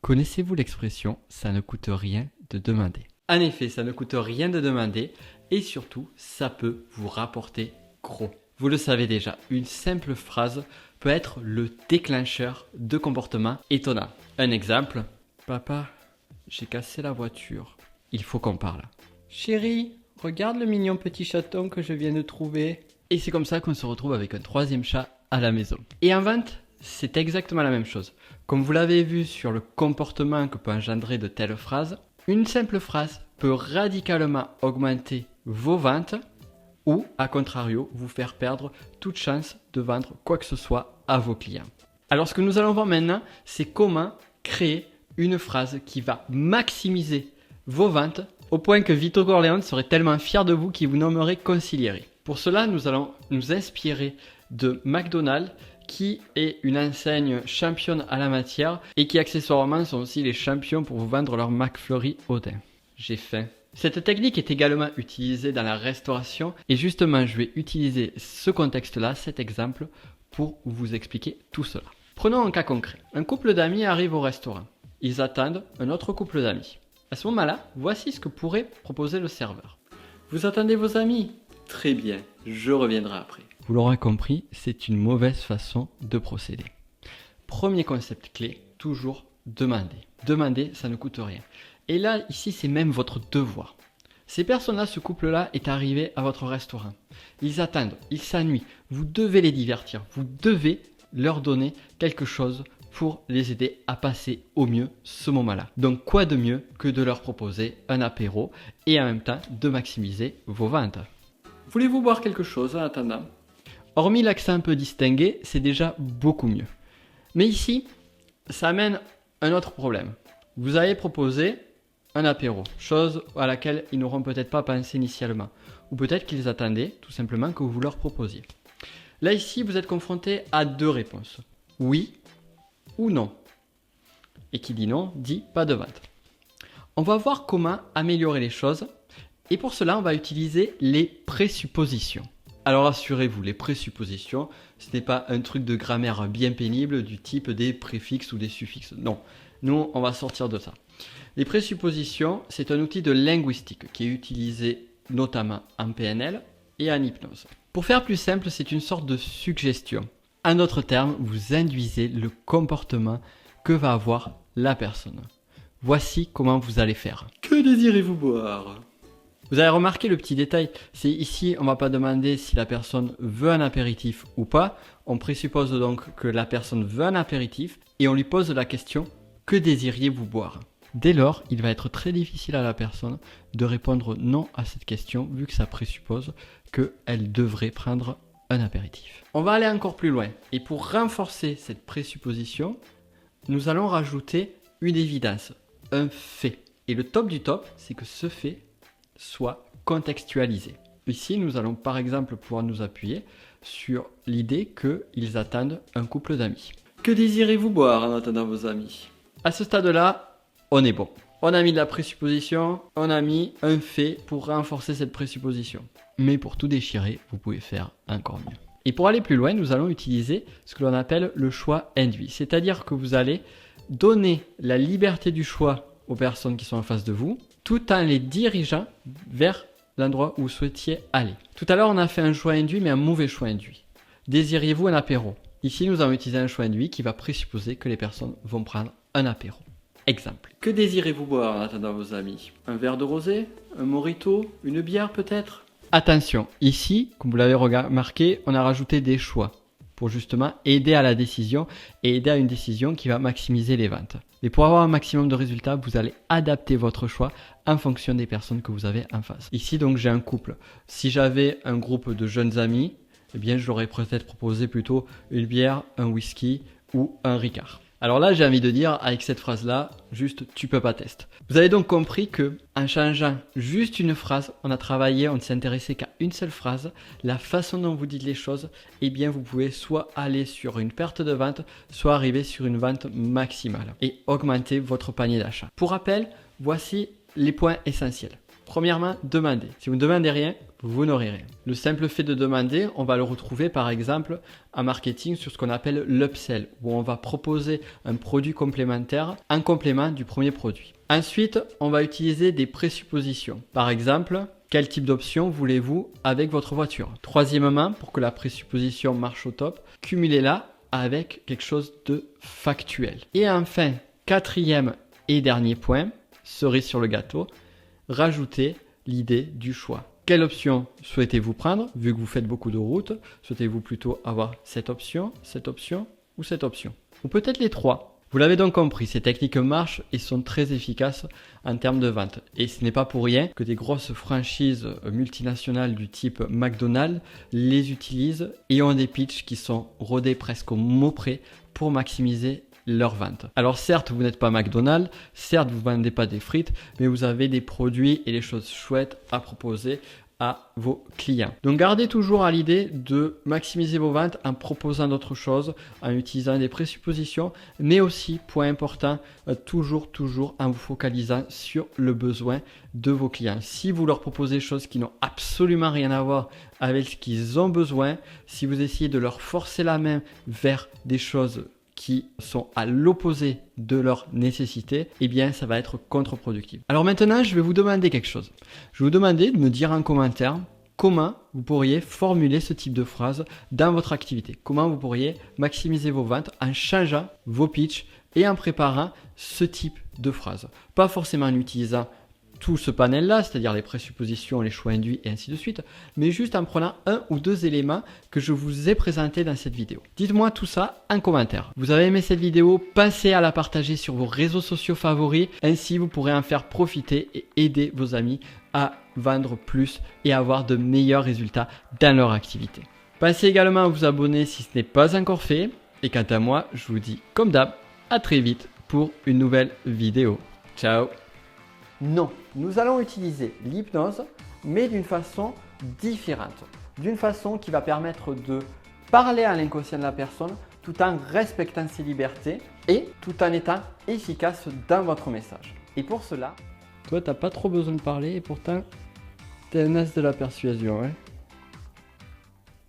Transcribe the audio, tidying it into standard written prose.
Connaissez-vous l'expression « ça ne coûte rien de demander » ? En effet, ça ne coûte rien de demander et surtout, ça peut vous rapporter gros. Vous le savez déjà, une simple phrase peut être le déclencheur de comportements étonnants. Un exemple, « Papa, j'ai cassé la voiture, il faut qu'on parle. » « Chérie, regarde le mignon petit chaton que je viens de trouver. » Et c'est comme ça qu'on se retrouve avec un troisième chat à la maison. Et en vente, c'est exactement la même chose. Comme vous l'avez vu sur le comportement que peut engendrer de telles phrases, une simple phrase peut radicalement augmenter vos ventes ou, à contrario, vous faire perdre toute chance de vendre quoi que ce soit à vos clients. Alors ce que nous allons voir maintenant, c'est comment créer une phrase qui va maximiser vos ventes au point que Vito Corleone serait tellement fier de vous qu'il vous nommerait consigliere. Pour cela, nous allons nous inspirer de McDonald's qui est une enseigne championne à la matière et qui accessoirement sont aussi les champions pour vous vendre leur McFlurry au thym. J'ai faim. Cette technique est également utilisée dans la restauration et justement je vais utiliser ce contexte-là, cet exemple, pour vous expliquer tout cela. Prenons un cas concret. Un couple d'amis arrive au restaurant. Ils attendent un autre couple d'amis. À ce moment-là, voici ce que pourrait proposer le serveur. Vous attendez vos amis ? Très bien, je reviendrai après. Vous l'aurez compris, c'est une mauvaise façon de procéder. Premier concept clé, toujours demander. Demander, ça ne coûte rien. Et là, ici, c'est même votre devoir. Ces personnes-là, ce couple-là est arrivé à votre restaurant. Ils attendent, ils s'ennuient. Vous devez les divertir. Vous devez leur donner quelque chose pour les aider à passer au mieux ce moment-là. Donc, quoi de mieux que de leur proposer un apéro et en même temps de maximiser vos ventes. Voulez-vous boire quelque chose en attendant ? Hormis l'accent un peu distingué, c'est déjà beaucoup mieux. Mais ici, ça amène un autre problème. Vous avez proposé un apéro, chose à laquelle ils n'auront peut-être pas pensé initialement. Ou peut-être qu'ils attendaient tout simplement que vous leur proposiez. Là ici, vous êtes confronté à deux réponses. Oui ou non. Et qui dit non, dit pas de vente. On va voir comment améliorer les choses. Et pour cela, on va utiliser les présuppositions. Alors assurez-vous, les présuppositions, ce n'est pas un truc de grammaire bien pénible du type des préfixes ou des suffixes. Non, nous, on va sortir de ça. Les présuppositions, c'est un outil de linguistique qui est utilisé notamment en PNL et en hypnose. Pour faire plus simple, c'est une sorte de suggestion. En d'autres termes, vous induisez le comportement que va avoir la personne. Voici comment vous allez faire. Que désirez-vous boire ? Vous avez remarqué le petit détail, c'est ici on ne va pas demander si la personne veut un apéritif ou pas, on présuppose donc que la personne veut un apéritif et on lui pose la question « Que désiriez-vous boire ?» Dès lors, il va être très difficile à la personne de répondre non à cette question vu que ça présuppose qu'elle devrait prendre un apéritif. On va aller encore plus loin et pour renforcer cette présupposition, nous allons rajouter une évidence, un fait. Et le top du top, c'est que ce fait soit contextualisé. Ici, nous allons par exemple pouvoir nous appuyer sur l'idée qu'ils attendent un couple d'amis. Que désirez-vous boire en attendant vos amis ? À ce stade-là, on est bon. On a mis de la présupposition, on a mis un fait pour renforcer cette présupposition. Mais pour tout déchirer, vous pouvez faire encore mieux. Et pour aller plus loin, nous allons utiliser ce que l'on appelle le choix induit. C'est-à-dire que vous allez donner la liberté du choix aux personnes qui sont en face de vous, tout en les dirigeant vers l'endroit où vous souhaitiez aller. Tout à l'heure, on a fait un choix induit, mais un mauvais choix induit. Désiriez-vous un apéro ? Ici, nous allons utiliser un choix induit qui va présupposer que les personnes vont prendre un apéro. Exemple. Que désirez-vous boire en attendant vos amis ? Un verre de rosé ? Un mojito ? Une bière peut-être ? Attention, ici, comme vous l'avez remarqué, on a rajouté des choix pour justement aider à la décision et aider à une décision qui va maximiser les ventes. Et pour avoir un maximum de résultats, vous allez adapter votre choix en fonction des personnes que vous avez en face. Ici, donc, j'ai un couple. Si j'avais un groupe de jeunes amis, eh bien, je leur ai peut-être proposé plutôt une bière, un whisky ou un Ricard. Alors là, j'ai envie de dire, avec cette phrase-là, juste, tu peux pas tester. Vous avez donc compris que, en changeant juste une phrase, on a travaillé, on ne s'est intéressé qu'à une seule phrase, la façon dont vous dites les choses, eh bien, vous pouvez soit aller sur une perte de vente, soit arriver sur une vente maximale et augmenter votre panier d'achat. Pour rappel, voici les points essentiels. Premièrement, demandez. Si vous ne demandez rien, vous n'aurez rien. Le simple fait de demander, on va le retrouver par exemple en marketing sur ce qu'on appelle l'upsell, où on va proposer un produit complémentaire en complément du premier produit. Ensuite, on va utiliser des présuppositions. Par exemple, quel type d'option voulez-vous avec votre voiture? Troisièmement, pour que la présupposition marche au top, cumulez-la avec quelque chose de factuel. Et enfin, quatrième et dernier point, cerise sur le gâteau, rajoutez l'idée du choix. Quelle option souhaitez-vous prendre vu que vous faites beaucoup de routes? Souhaitez-vous plutôt avoir cette option ou cette option? Ou peut-être les trois? Vous l'avez donc compris, ces techniques marchent et sont très efficaces en termes de vente. Et ce n'est pas pour rien que des grosses franchises multinationales du type McDonald's les utilisent et ont des pitchs qui sont rodés presque au mot près pour maximiser leur vente. Alors certes, vous n'êtes pas McDonald's, certes, vous ne vendez pas des frites, mais vous avez des produits et des choses chouettes à proposer à vos clients. Donc gardez toujours à l'idée de maximiser vos ventes en proposant d'autres choses, en utilisant des présuppositions, mais aussi, point important, toujours en vous focalisant sur le besoin de vos clients. Si vous leur proposez des choses qui n'ont absolument rien à voir avec ce qu'ils ont besoin, si vous essayez de leur forcer la main vers des choses qui sont à l'opposé de leurs nécessités, eh bien ça va être contre-productif. Alors maintenant, je vais vous demander quelque chose. Je vais vous demander de me dire en commentaire comment vous pourriez formuler ce type de phrase dans votre activité. Comment vous pourriez maximiser vos ventes en changeant vos pitchs et en préparant ce type de phrase. Pas forcément en utilisant tout ce panel-là, c'est-à-dire les présuppositions, les choix induits et ainsi de suite, mais juste en prenant un ou deux éléments que je vous ai présentés dans cette vidéo. Dites-moi tout ça en commentaire. Vous avez aimé cette vidéo? Pensez à la partager sur vos réseaux sociaux favoris, ainsi vous pourrez en faire profiter et aider vos amis à vendre plus et avoir de meilleurs résultats dans leur activité. Pensez également à vous abonner si ce n'est pas encore fait, et quant à moi, je vous dis comme d'hab, à très vite pour une nouvelle vidéo. Ciao! Non, nous allons utiliser l'hypnose, mais d'une façon différente. D'une façon qui va permettre de parler à l'inconscient de la personne tout en respectant ses libertés et tout en étant efficace dans votre message. Et pour cela, toi, tu n'as pas trop besoin de parler et pourtant, tu es un as de la persuasion. Hein.